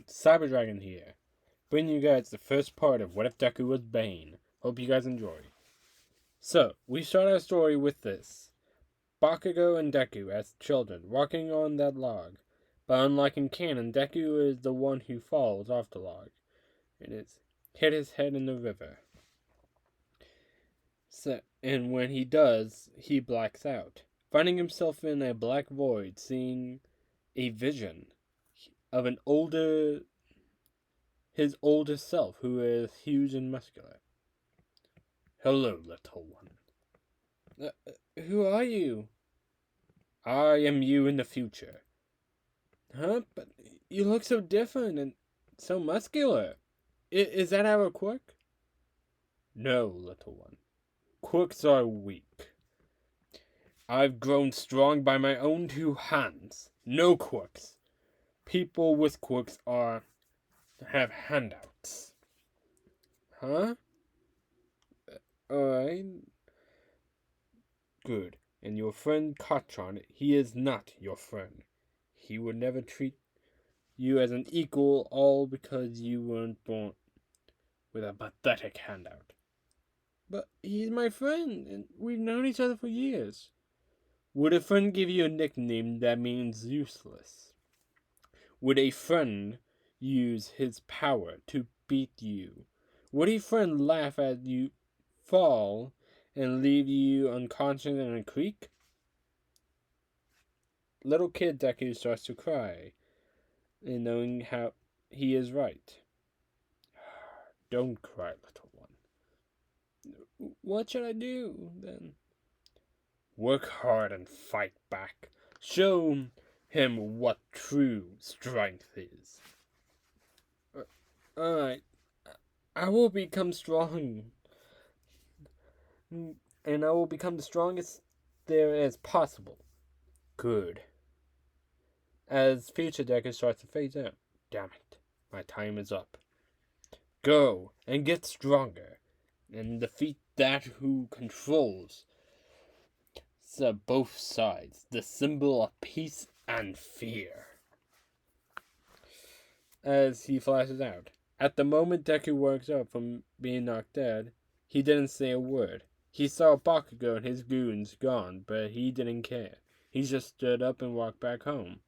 Cyber Dragon here, bringing you guys the first part of What If Deku Was Bane. Hope you guys enjoy. So, we start our story with this. Bakugo and Deku as children, walking on that log. But unlike in canon, Deku is the one who falls off the log, and it's hit his head in the river. And when he does, he blacks out, finding himself in a black void, seeing a vision of his older self, who is huge and muscular. Hello, little one. Who are you? I am you in the future. Huh? But you look so different and so muscular. Is that our quirk? No, little one. Quirks are weak. I've grown strong by my own 2 hands. No quirks. People with quirks have handouts. Huh? Alright. Good. And your friend Katron, he is not your friend. He would never treat you as an equal, all because you weren't born with a pathetic handout. But he's my friend, and we've known each other for years. Would a friend give you a nickname that means useless? Would a friend use his power to beat you? Would a friend laugh at you fall and leave you unconscious in a creek? Little kid Deku starts to cry, and knowing how he is right. Don't cry, little one. What should I do, then? Work hard and fight back. Show him what true strength is. Alright. I will become strong. And I will become the strongest there is possible. Good. As future Deku starts to phase out. Damn it. My time is up. Go and get stronger. And defeat that who controls both sides. The symbol of peace and fear. As he flashes out. At the moment Deku wakes up from being knocked dead, he didn't say a word. He saw Bakugo and his goons gone, but he didn't care. He just stood up and walked back home.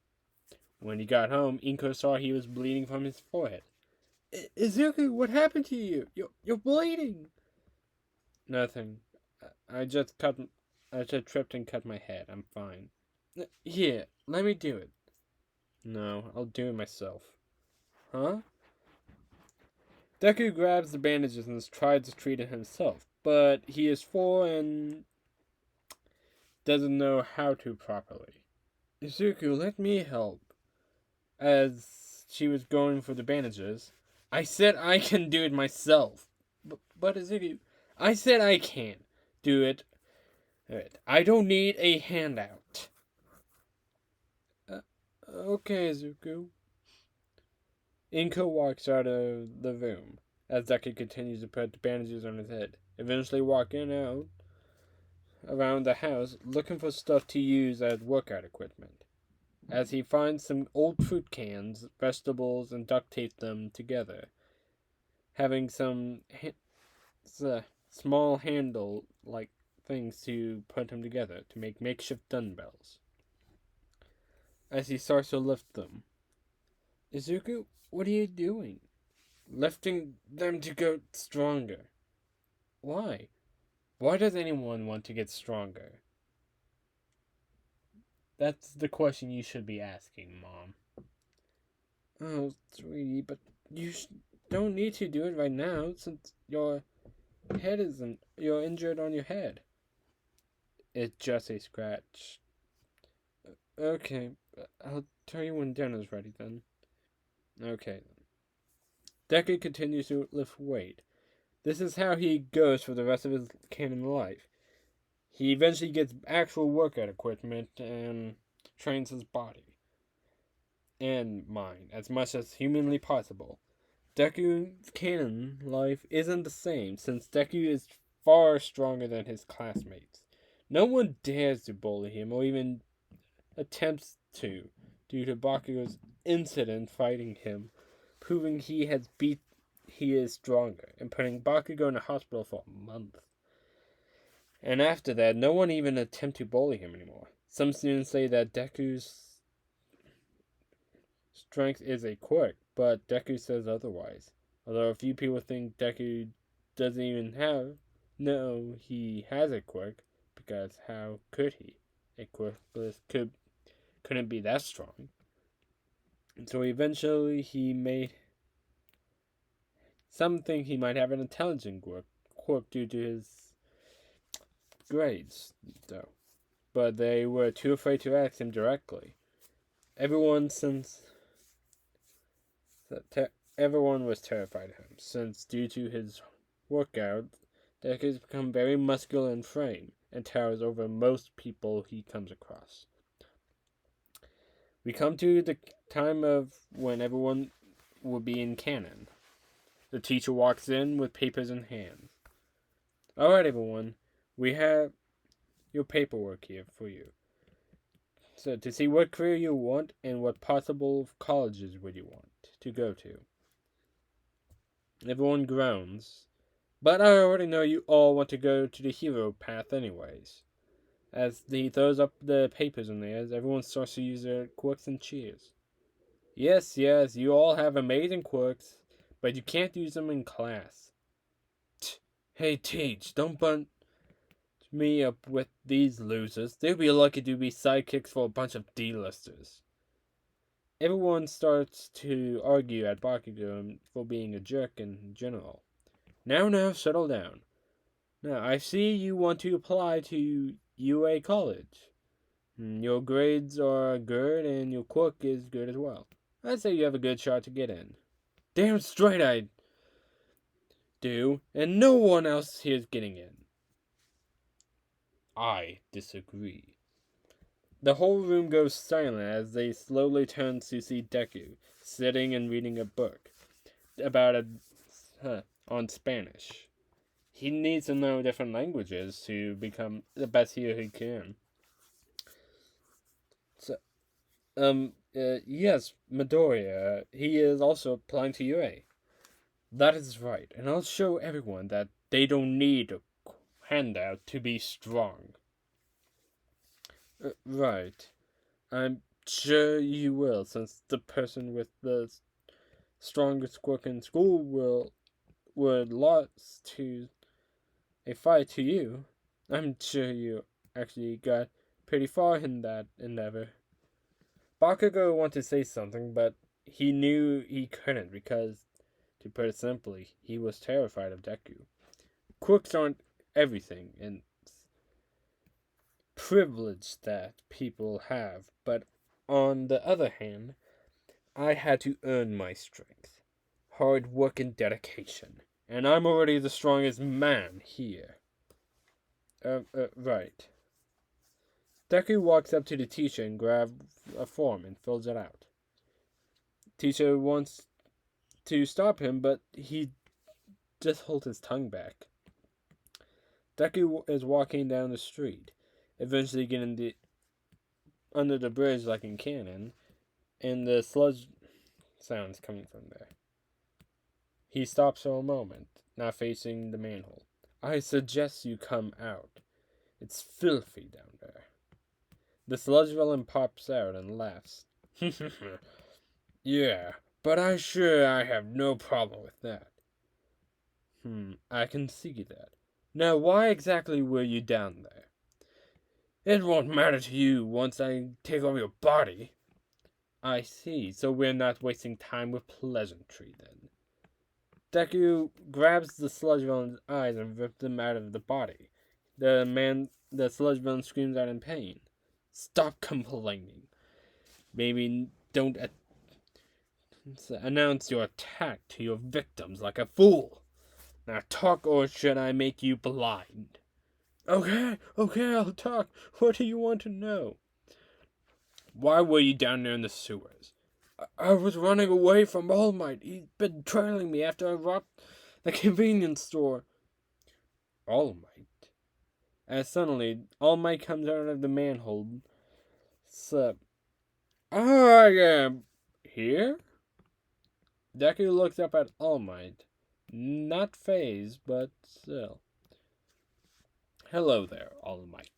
When he got home, Inko saw he was bleeding from his forehead. Izuku, what happened to you? You're bleeding. Nothing. I just tripped and cut my head. I'm fine. Here, let me do it. No, I'll do it myself. Huh? Deku grabs the bandages and tries to treat it himself, but he is 4 and doesn't know how to properly. Izuku, let me help. As she was going for the bandages, I said I can do it myself. But Izuku, I said I can do it. I don't need a handout. Okay, Izuku. Inko walks out of the room as Deku continues to put the bandages on his head, eventually walking out around the house looking for stuff to use as workout equipment. As he finds some old fruit cans, vegetables, and duct tape them together, having some small handle-like things to put them together to make makeshift dumbbells. As he starts to lift them, Izuku, what are you doing? Lifting them to get stronger. Why? Why does anyone want to get stronger? That's the question you should be asking, Mom. Oh, sweetie, but you don't need to do it right now since you're injured on your head. It's just a scratch. Okay, I'll tell you when dinner's ready then. Okay. Deku continues to lift weight. This is how he goes for the rest of his canon life. He eventually gets actual workout equipment and trains his body and mind as much as humanly possible. Deku's canon life isn't the same since Deku is far stronger than his classmates. No one dares to bully him or even attempts to due to Bakugo's incident fighting him proving he is stronger, and putting Bakugo in the hospital for a month. And after that, no one even attempted to bully him anymore. Some students say that Deku's strength is a quirk, but Deku says otherwise. Although a few people think Deku doesn't even he has a quirk, because how could he? A quirkless couldn't be that strong. And so eventually he made some think he might have an intelligent quirk due to his grades, though. But they were too afraid to ask him directly. Everyone was terrified of him, since due to his workout, Deku has become very muscular in frame and towers over most people he comes across. We come to the time of when everyone will be in canon. The teacher walks in with papers in hand. Alright, everyone, we have your paperwork here for you. So, to see what career you want and what possible colleges would you want to go to. Everyone groans. But I already know you all want to go to the hero path anyways. As he throws up the papers in there, as everyone starts to use their quirks and cheers. Yes, you all have amazing quirks, but you can't use them in class. Hey, Teach, don't bunt me up with these losers. They'll be lucky to be sidekicks for a bunch of D-listers. Everyone starts to argue at Bakugo for being a jerk in general. Now, settle down. Now, I see you want to apply to UA College. Your grades are good and your quirk is good as well. I'd say you have a good shot to get in. Damn straight I do, and no one else here is getting in. I disagree. The whole room goes silent as they slowly turn to see Deku, sitting and reading a book on Spanish. He needs to know different languages to become the best hero he can. So, yes, Midoriya, he is also applying to UA. That is right, and I'll show everyone that they don't need a handout to be strong. Right. I'm sure you will, since the person with the strongest quirk in school would lost to a fight to you. I'm sure you actually got pretty far in that endeavor. Bakugo wanted to say something, but he knew he couldn't because, to put it simply, he was terrified of Deku. Quirks aren't everything, and privilege that people have, but on the other hand, I had to earn my strength. Hard work and dedication. And I'm already the strongest man here. Right. Deku walks up to the teacher and grabs a form and fills it out. Teacher wants to stop him, but he just holds his tongue back. Deku is walking down the street, eventually getting under the bridge like in canon, and the sludge sounds coming from there. He stops for a moment, not facing the manhole. I suggest you come out. It's filthy down there. The sludge villain pops out and laughs. Yeah, but I have no problem with that. I can see that. Now, why exactly were you down there? It won't matter to you once I take over your body. I see, so we're not wasting time with pleasantry then. Deku grabs the sludge villain's eyes and rips them out of the body. The sludge villain screams out in pain. Stop complaining. Maybe don't announce your attack to your victims like a fool. Now talk, or should I make you blind? Okay, I'll talk. What do you want to know? Why were you down there in the sewers? I was running away from All Might. He'd been trailing me after I robbed the convenience store. All Might? As suddenly, All Might comes out of the manhole. So, I am here? Deku looks up at All Might. Not phased, but still. Hello there, All Might.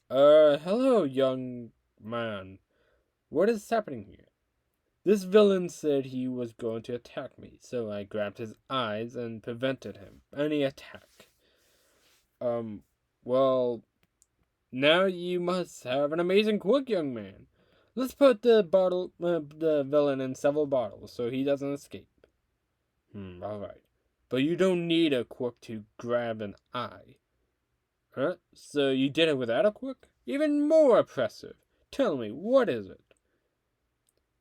Hello, young man. What is happening here? This villain said he was going to attack me, so I grabbed his eyes and prevented him. Any attack. Um, well, now you must have an amazing quirk, young man. Let's put the villain in several bottles so he doesn't escape. Alright. But you don't need a quirk to grab an eye. Huh? So you did it without a quirk? Even more oppressive. Tell me, what is it?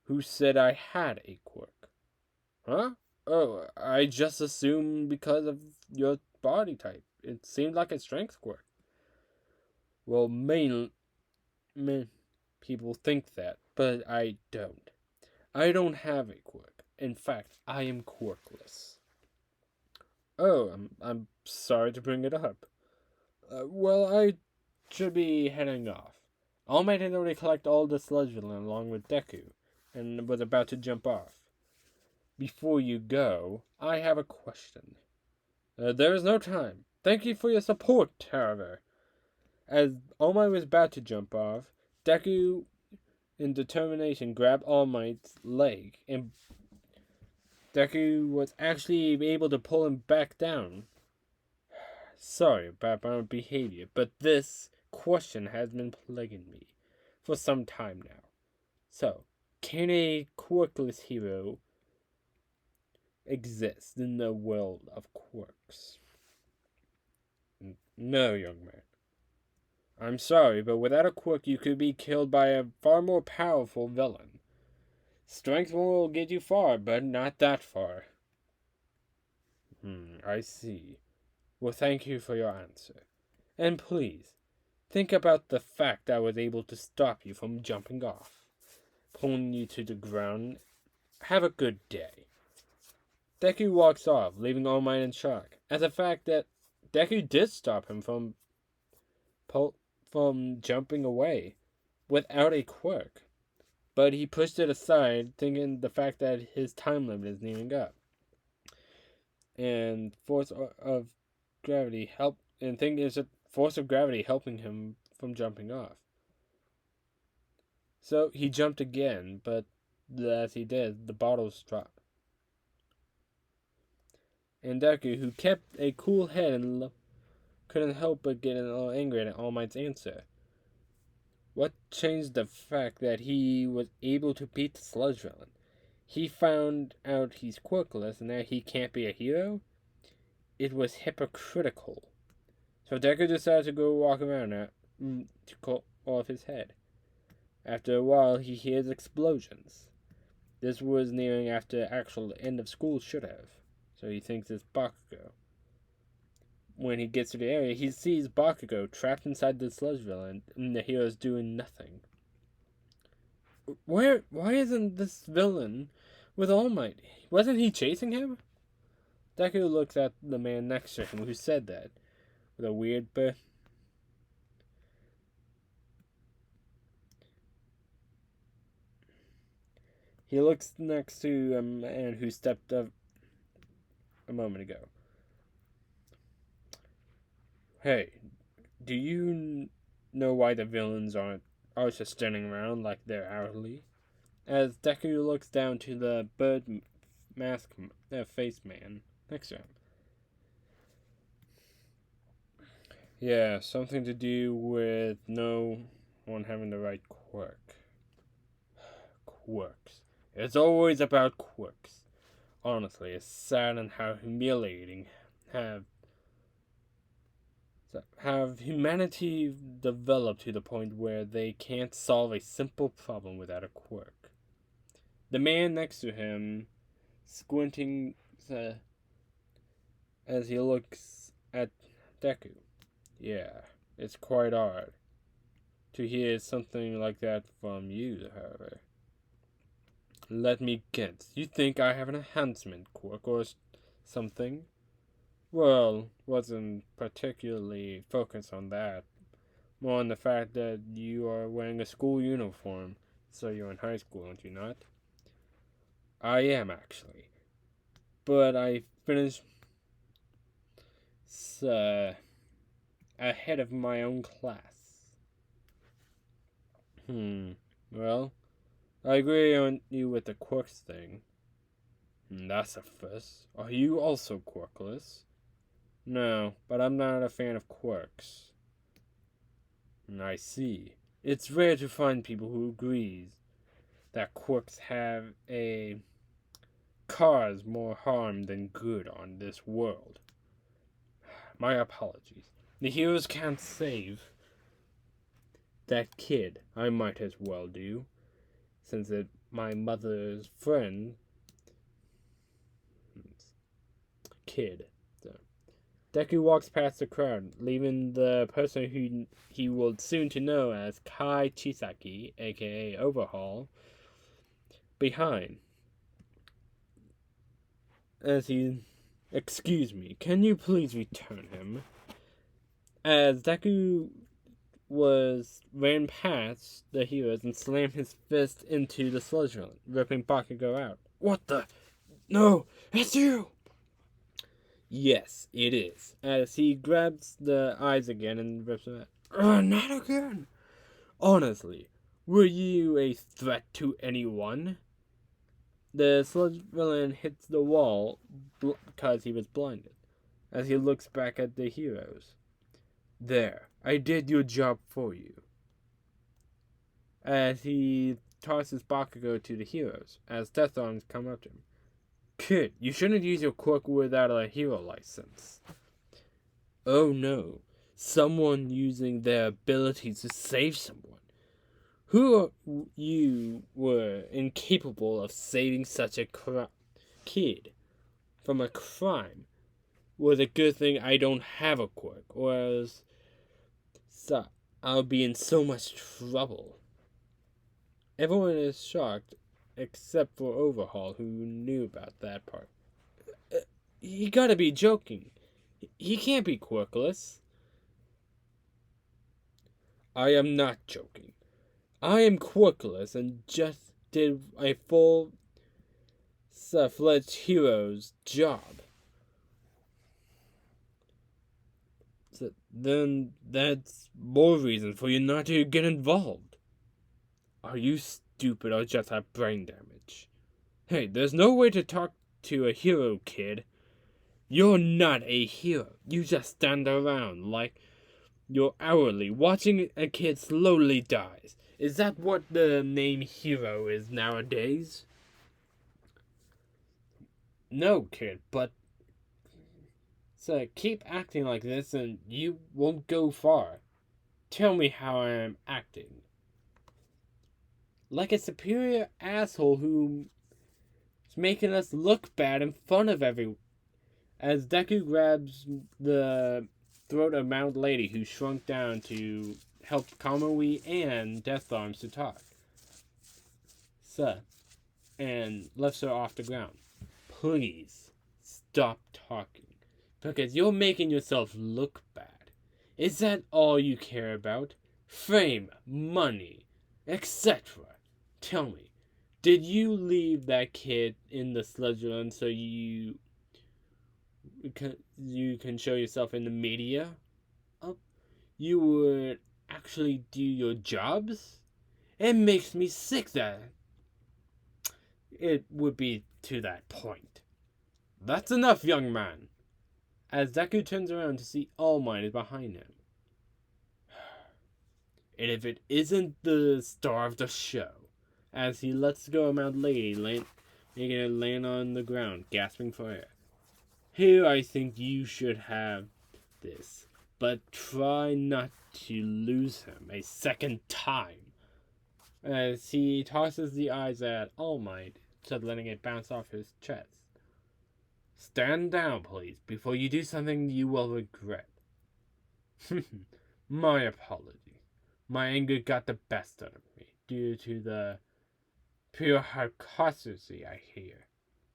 Who said I had a quirk? Huh? Oh, I just assumed because of your body type. It seemed like a strength quirk. Well, main people think that, but I don't. I don't have a quirk. In fact, I am quirkless. Oh, I'm sorry to bring it up. Well, I should be heading off. All Might had already collected all the sludge villain along with Deku, and was about to jump off. Before you go, I have a question. There is no time. Thank you for your support, however. As All Might was about to jump off, Deku, in determination, grabbed All Might's leg, and Deku was actually able to pull him back down. Sorry about my behavior, but this question has been plaguing me for some time now. So, can a quirkless hero exist in the world of quirks? No, young man. I'm sorry, but without a quirk, you could be killed by a far more powerful villain. Strength will get you far, but not that far. I see. Well, thank you for your answer. And please, think about the fact I was able to stop you from jumping off, pulling you to the ground. Have a good day. Deku walks off, leaving All Might in shock, at the fact that Deku did stop him from jumping away without a quirk. But he pushed it aside, thinking the fact that his time limit is nearing up. And force of gravity helping him from jumping off. So he jumped again, but as he did, the bottles dropped. And Deku, who kept a cool head and couldn't help but get a little angry at All Might's answer. What changed the fact that he was able to beat the sludge villain? He found out he's quirkless and now he can't be a hero? It was hypocritical. So Deku decided to go walk around to cool off his head. After a while, he hears explosions. This was nearing after actual end of school should have. So he thinks it's Bakugo. When he gets to the area, he sees Bakugo trapped inside the sludge villain, and the hero's doing nothing. Why isn't this villain with All Might? Wasn't he chasing him? Deku looks at the man next to him who said that, with a weird He looks next to a man who stepped up a moment ago. Hey, do you know why the villains aren't just standing around like they're hourly? As Deku looks down to the bird face man next to him. Yeah, something to do with no one having the right quirk. Quirks. It's always about quirks. Honestly, it's sad and how humiliating have humanity developed to the point where they can't solve a simple problem without a quirk. The man next to him, squinting as he looks at Deku. Yeah, it's quite hard to hear something like that from you, however. Let me guess. You think I have an enhancement quirk or something? Well, wasn't particularly focused on that. More on the fact that you are wearing a school uniform, so you're in high school, aren't you not? I am, actually. But I finished uh, ahead of my own class. Well, I agree on you with the quirks thing. That's a first. Are you also quirkless? No, but I'm not a fan of quirks. I see. It's rare to find people who agrees that quirks have a cause more harm than good on this world. My apologies. The heroes can't save that kid. I might as well do, since it my mother's friend kid. So. Deku walks past the crowd, leaving the person who he will soon to know as Kai Chisaki, aka Overhaul, behind. As he, excuse me, can you please return him? As Deku ran past the heroes and slammed his fist into the sludge villain, ripping Bakugo out. What the? No, it's you! Yes, it is. As he grabs the eyes again and rips them out. Not again! Honestly, were you a threat to anyone? The sludge villain hits the wall because he was blinded, as he looks back at the heroes. There, I did your job for you. As he tosses Bakugo to the heroes, as Death Arms come up to him. Kid, you shouldn't use your quirk without a hero license. Oh no, someone using their abilities to save someone. Who you were incapable of saving such a kid from a crime was a good thing I don't have a quirk, or else I'll be in so much trouble. Everyone is shocked except for Overhaul, who knew about that part. You gotta be joking. He can't be quirkless. I am not joking. I am quirkless and just did a full-fledged hero's job. So then that's more reason for you not to get involved. Are you stupid or just have brain damage? Hey, there's no way to talk to a hero, kid. You're not a hero. You just stand around like you're hourly watching a kid slowly dies. Is that what the name hero is nowadays? No, kid, but so keep acting like this and you won't go far. Tell me how I am acting. Like a superior asshole who's making us look bad in front of everyone. As Deku grabs the throat of Mount Lady, who shrunk down to help Kamui and Death Arms to talk. And lifts her off the ground. Please stop talking, because you're making yourself look bad. Is that all you care about? Fame, money, etc. Tell me, did you leave that kid in the Slytherin so you can show yourself in the media? You would actually do your jobs? It makes me sick that it would be to that point. That's enough, young man. As Deku turns around to see All Might is behind him. And if it isn't the star of the show, as he lets go of Mount Lady, making it land on the ground, gasping for air. Here I think you should have this, but try not to lose him a second time. As he tosses the eyes at All Might, instead of letting it bounce off his chest. Stand down, please, before you do something you will regret. My apology. My anger got the best out of me, due to the pure hypocrisy I hear.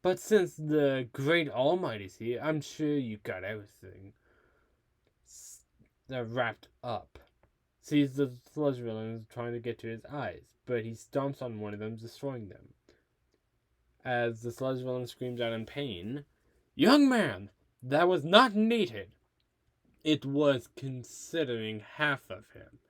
But since the great All Might is here, I'm sure you got everything wrapped up. Sees the sludge villains trying to get to his eyes, but he stomps on one of them, destroying them. as the sludge villain screams out in pain, "Young man, that was not needed. It was considering half of him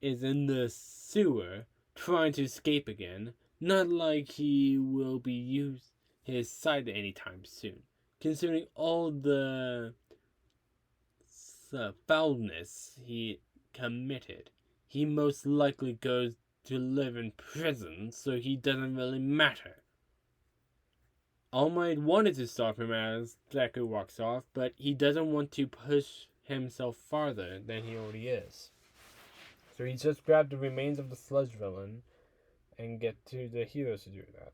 is in the sewer trying to escape again. Not like he will be used his side anytime soon. Considering all the foulness he committed, he most likely goes to live in prison, so he doesn't really matter." All Might wanted to stop him as Deku walks off, but he doesn't want to push himself farther than he already is. So he just grabbed the remains of the sludge villain and get to the heroes to do that.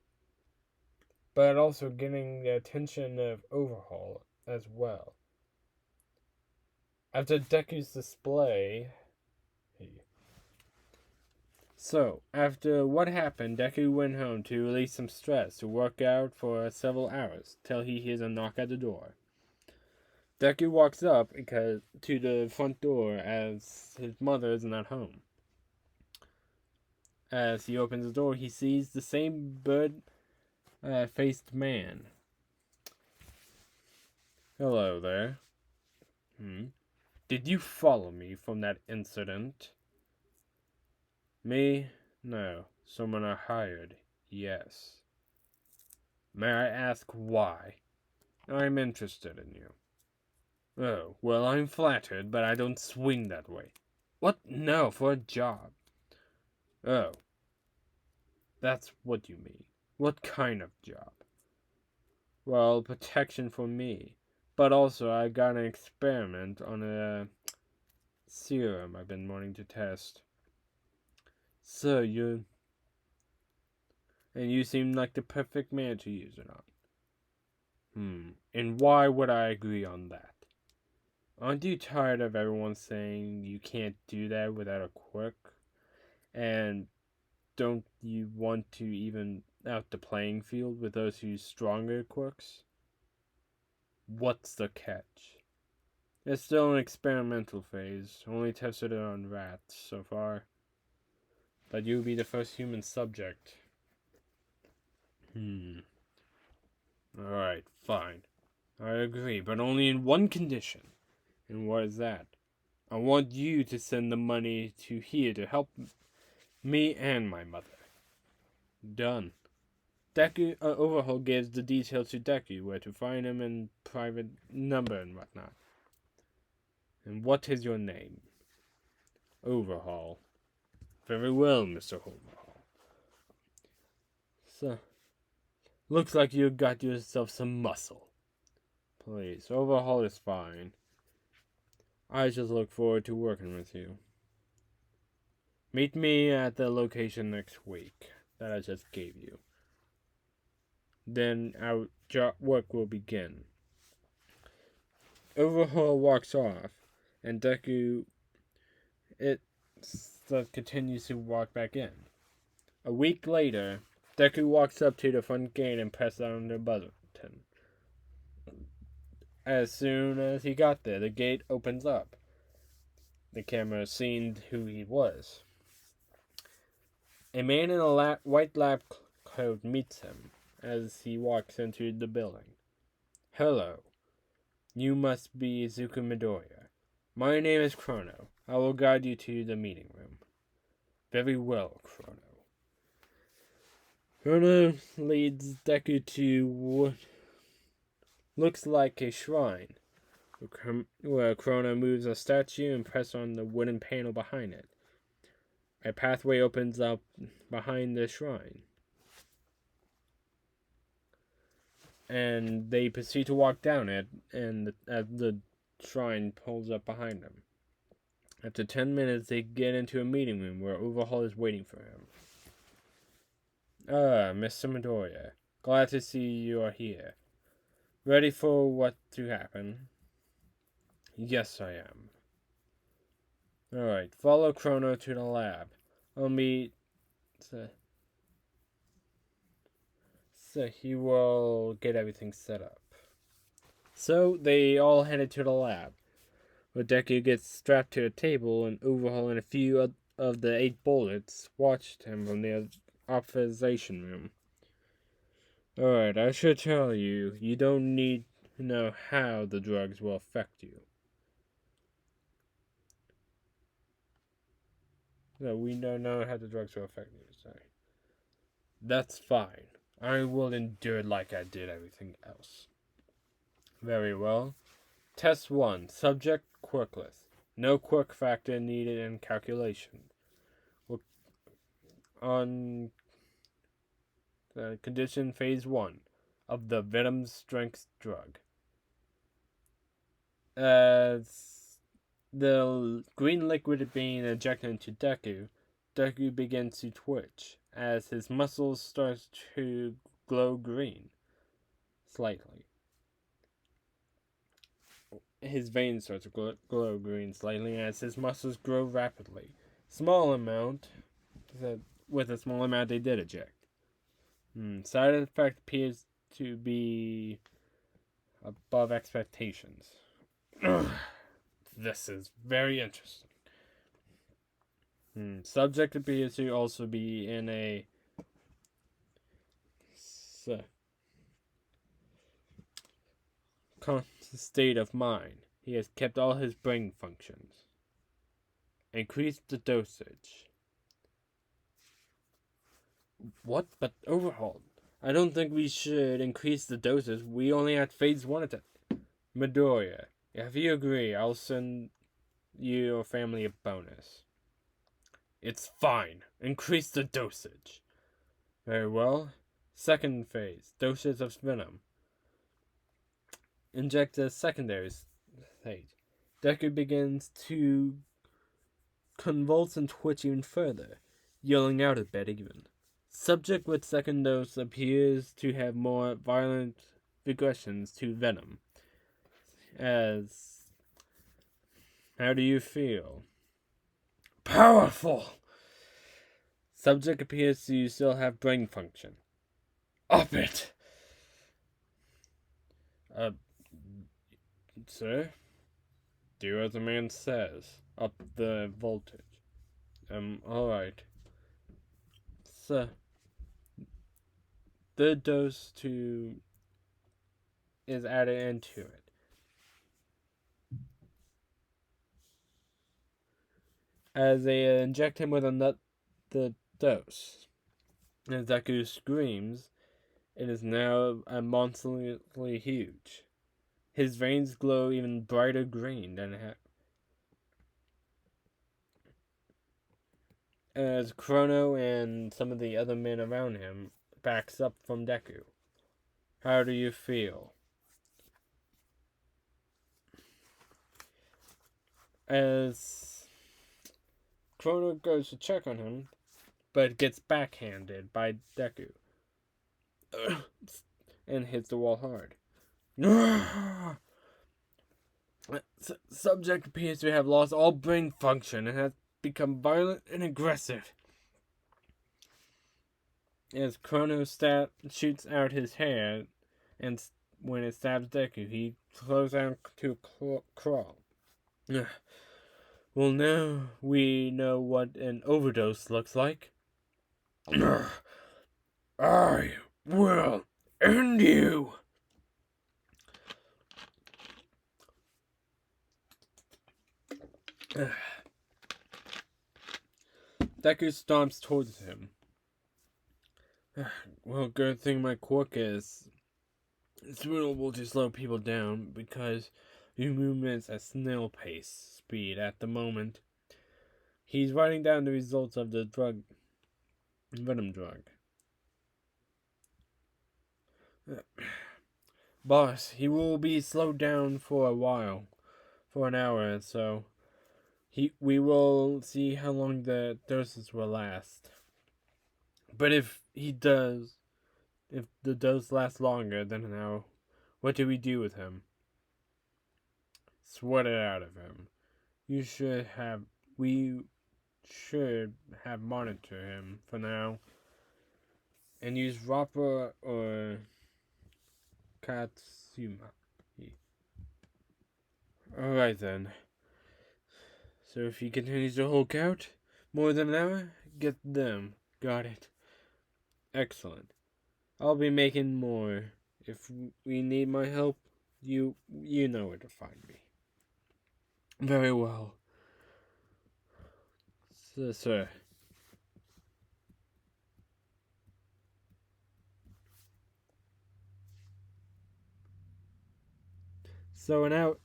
But also getting the attention of Overhaul as well. After Deku's display, after what happened, Deku went home to release some stress to work out for several hours till he hears a knock at the door. Deku walks up to the front door as his mother isn't at home. As he opens the door, he sees the same bird-faced man. "Hello there. Did you follow me from that incident?" "Me? No. Someone I hired. Yes." "May I ask why?" "I'm interested in you." "Oh, well, I'm flattered, but I don't swing that way." "What? No, for a job." "Oh. That's what you mean. What kind of job?" "Well, protection for me. But also, I got an experiment on a serum I've been wanting to test." "So, you seem like the perfect man to use it on." And why would I agree on that?" "Aren't you tired of everyone saying you can't do that without a quirk? And don't you want to even out the playing field with those who use stronger quirks?" "What's the catch?" "It's still an experimental phase. Only tested it on rats so far. But you'll be the first human subject." "Alright, fine. I agree, but only in one condition." "And what is that?" "I want you to send the money to here to help me and my mother." "Done." Deku Overhaul gives the details to Deku, where to find him and private number and whatnot. "And what is your name?" "Overhaul." "Very well, Mr. Overhaul. So, looks like you got yourself some muscle." "Please, Overhaul is fine. I just look forward to working with you. Meet me at the location next week that I just gave you. Then our work will begin." Overhaul walks off, and Deku continues to walk back in. A week later, Deku walks up to the front gate and presses on the button. As soon as he got there, the gate opens up. The camera seen who he was. A man in a white lab coat meets him as he walks into the building. "Hello. You must be Izuku Midoriya. My name is Chrono. I will guide you to the meeting room." "Very well, Chrono." Chrono leads Deku to what looks like a shrine, where Chrono moves a statue and presses on the wooden panel behind it. A pathway opens up behind the shrine, and they proceed to walk down it, and the shrine pulls up behind them. After 10 minutes, they get into a meeting room where Overhaul is waiting for him. Mr. Midoriya. Glad to see you are here. Ready for what to happen?" "Yes, I am." "Alright, follow Chrono to the lab. I'll meet... So he will get everything set up." So they all headed to the lab, where Deku gets strapped to a table, and Overhaul and a few of the 8 bullets watched him from the observation room. Alright, I should tell you, you don't need to know how the drugs will affect you. No, we don't know how the drugs will affect you, sorry. That's fine. I will endure it like I did everything else. Very well. Test 1. Subject quirkless. No quirk factor needed in calculation. On the condition phase 1 of the venom strength drug. As the green liquid being injected into Deku begins to twitch as his muscles start to glow green slightly. His veins start to glow green slightly as his muscles grow rapidly. Small amount, with a small amount they did eject. Side effect appears to be above expectations. This is very interesting. Subject appears to also be in a conscious state of mind. He has kept all his brain functions. Increase the dosage. What? But overhauled. I don't think we should increase the doses. We only had phase 1 attack. Midoriya, if you agree, I'll send you your family a bonus. It's fine. Increase the dosage. Very well. Second phase. Dosage of venom. Inject the secondary stage. Deku begins to convulse and twitch even further, yelling out a bit even. Subject with second dose appears to have more violent regressions to venom. How do you feel? Powerful! Subject appears to still have brain function. Up it! Sir? Do as the man says. Up the voltage. Alright. Sir. The dose is added into it. As they inject him with the dose. As Deku screams, it is now monstrously huge. His veins glow even brighter green than it had. As Chrono and some of the other men around him backs up from Deku. How do you feel? As Chrono goes to check on him, but gets backhanded by Deku. And hits the wall hard. Subject appears to have lost all brain function and has become violent and aggressive. As Chrono shoots out his hair, and when it stabs Deku, he slows down to crawl. Well, now we know what an overdose looks like. I will end you! Deku stomps towards him. Well, good thing my quirk is suitable to slow people down because your movement's at snail pace speed at the moment. He's writing down the results of the venom drug. Boss, he will be slowed down for a while, for an hour or so. We will see how long the doses will last. But if the dose lasts longer than an hour, what do we do with him? Sweat it out of him. We should have monitor him for now. And use Rappa or Katsuma. Alright then. So if he continues to Hulk out more than an hour, get them. Got it. Excellent. I'll be making more. If we need my help, you know where to find me. Very well. Sir.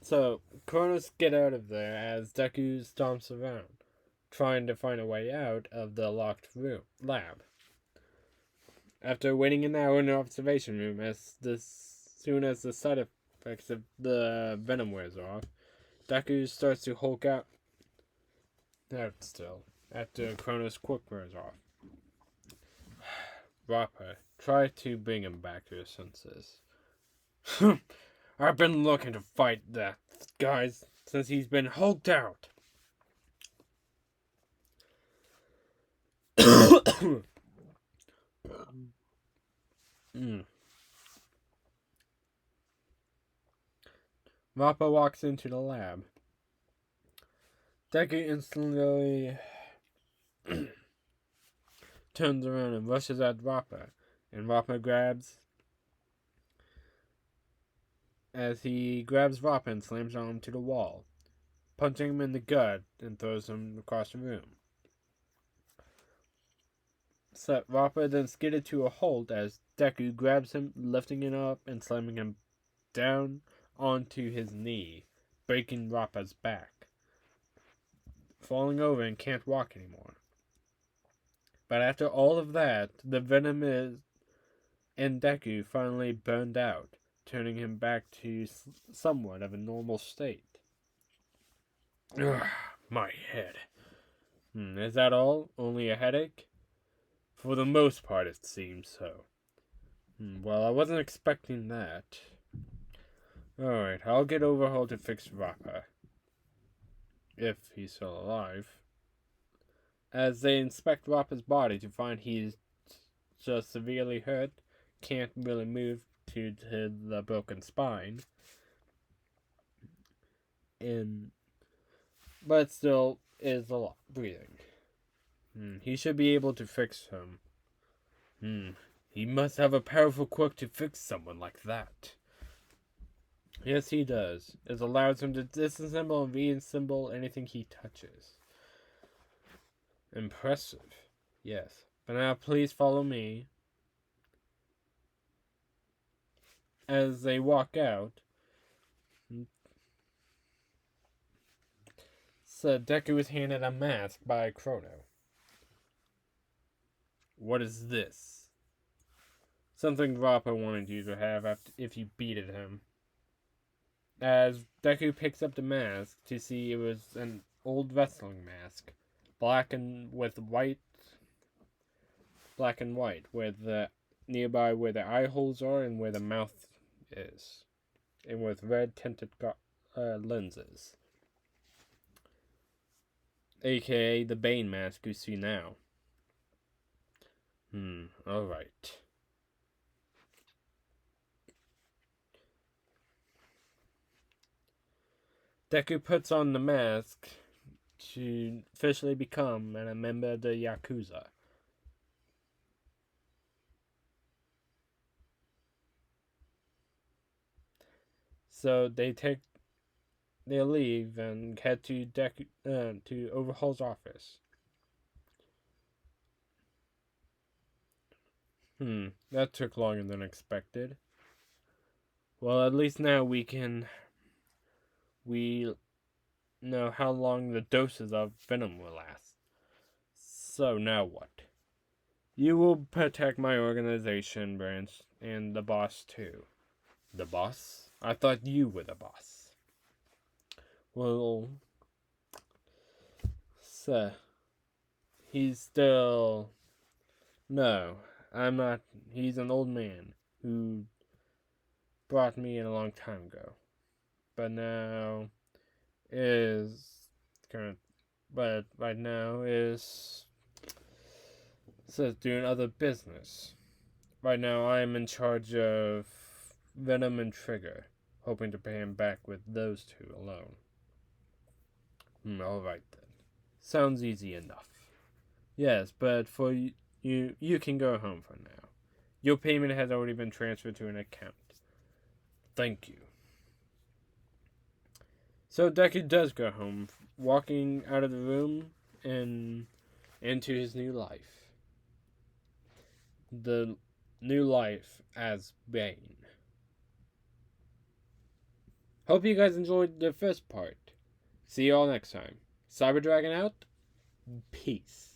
So Kronos get out of there as Deku stomps around, trying to find a way out of the locked lab. After waiting an hour in the observation room, soon as the side effects of the venom wears off, Deku starts to hulk out still, after Kronos' quirk wears off. Rapper, try to bring him back to his senses. I've been looking to fight that guy since he's been hulked out. Rappa walks into the lab. Deku instantly turns around and rushes at Rappa, and Rappa grabs Rappa and slams him to the wall, punching him in the gut and throws him across the room. Rappa then skidded to a halt as Deku grabs him, lifting him up and slamming him down onto his knee, breaking Rappa's back. Falling over and can't walk anymore. But after all of that, the venom in Deku finally burned out, turning him back to somewhat of a normal state. Ugh, my head. Is that all? Only a headache? For the most part, it seems so. Well, I wasn't expecting that. Alright, I'll get Overhaul to fix Rappa. If he's still alive. As they inspect Rappa's body to find he's just severely hurt, can't really move due to the broken spine. But still is a lot breathing. He should be able to fix him. He must have a powerful quirk to fix someone like that. Yes, he does. It allows him to disassemble and reassemble anything he touches. Impressive. Yes. But now please follow me. As they walk out, so Deku is handed a mask by Chrono. What is this? Something Rappa wanted you to have if you beated him. As Deku picks up the mask to see it was an old wrestling mask, black and white, where the nearby where the eye holes are and where the mouth is, and with red tinted lenses, aka the Bane mask you see now. Alright. Deku puts on the mask to officially become a member of the Yakuza. So they leave and head to to Overhaul's office. That took longer than expected. Well, at least now we know how long the doses of venom will last. So now what? You will protect my organization branch and the boss too. The boss? I thought you were the boss. Well, sir, he's still... No, I'm not. He's an old man who brought me in a long time ago. But now right now is doing other business. Right now I am in charge of Venom and Trigger, hoping to pay him back with those two alone. Alright then. Sounds easy enough. Yes, but for you can go home for now. Your payment has already been transferred to an account. Thank you. So Deku does go home, walking out of the room and into his new life. The new life as Bane. Hope you guys enjoyed the first part. See you all next time. Cyber Dragon out. Peace.